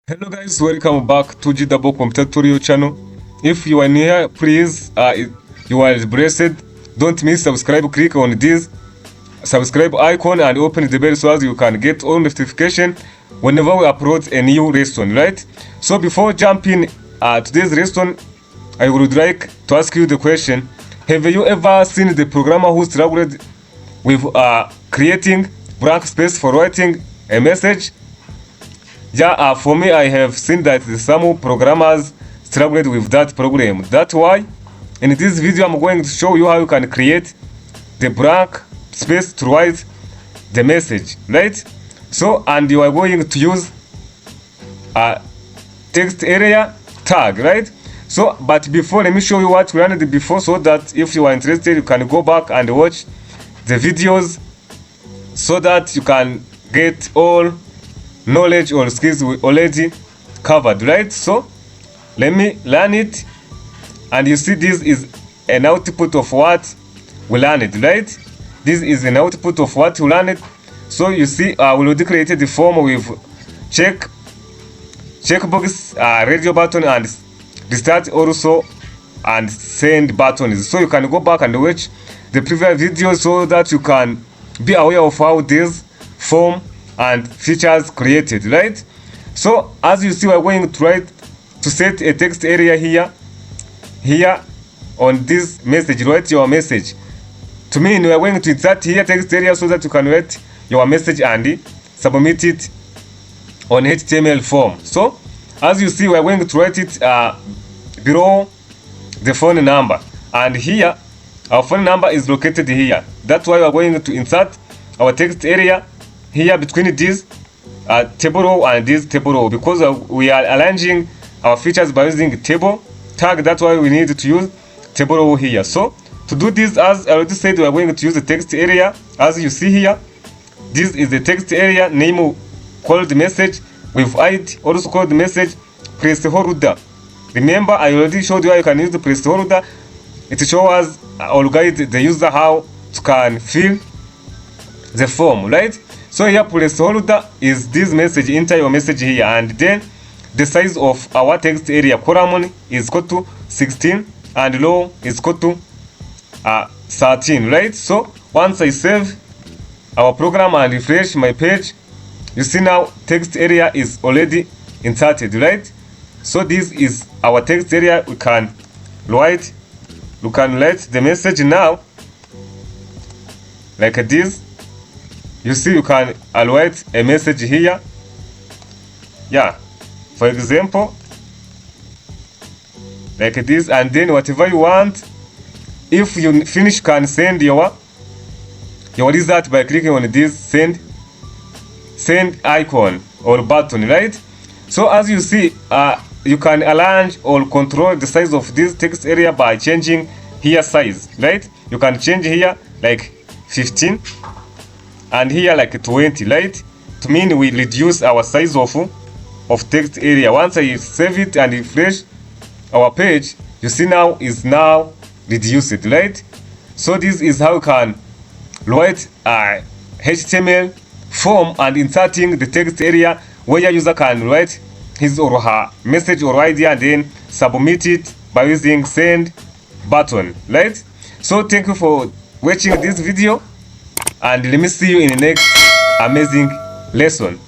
Hello guys, welcome back to Double Computer Tutorial channel. If you are new here, please you are blessed. Don't miss subscribe. Click on this subscribe icon and open the bell so as you can get all notification whenever we upload a new lesson, right? So before jumping today's lesson, I would like to ask you the question: have you ever seen the programmer who struggled with creating blank space for writing a message? Yeah, for me, I have seen that some programmers struggled with that problem. That's why in this video I'm going to show you how you can create the blank space to write the message, right? So, and you are going to use a text area tag, right? So, but before, let me show you what we learned before, so that if you are interested, you can go back and watch the videos so that you can get all knowledge or skills we already covered, right? So let me learn it, and you see this is an output of what we learned, right? This is an output of what we learned. So you see we already created the form with checkbox, radio button, and restart also, and send buttons. So you can go back and watch the previous video so that you can be aware of how this form and features created, right? So as you see, we're going to try to set a text area here on this message. Write your message. To me, we are going to insert here text area so that you can write your message and submit it on HTML form. So as you see, we are going to write it below the phone number, and here our phone number is located here. That's why we are going to insert our text area here between this table row and this table row, because we are arranging our features by using table tag. That's why we need to use table row here. So to do this, as I already said, we are going to use the text area. As you see here, this is the text area name called message with ID, also called message placeholder. Remember, I already showed you how you can use the placeholder. It shows or guide the user how to can fill the form, right? So here placeholder is this message. Enter your message here, and then the size of our text area column is equal to 16 and row is equal to 13, right? So once I save our program and refresh my page, you see now text area is already inserted, right? So this is our text area. We can write the message now like this. You see, you can write a message here. Yeah, for example, like this, and then whatever you want. If you finish, can send your result by clicking on this send icon or button, right? So as you see, you can arrange or control the size of this text area by changing here size, right? You can change here like 15 and here like 20, right? To mean we reduce our size of text area. Once I save it and refresh our page, you see now is now reduced, right? So this is how you can write a HTML form and inserting the text area where your user can write his or her message or idea and then submit it by using send button, right? So thank you for watching this video, and let me see you in the next amazing lesson.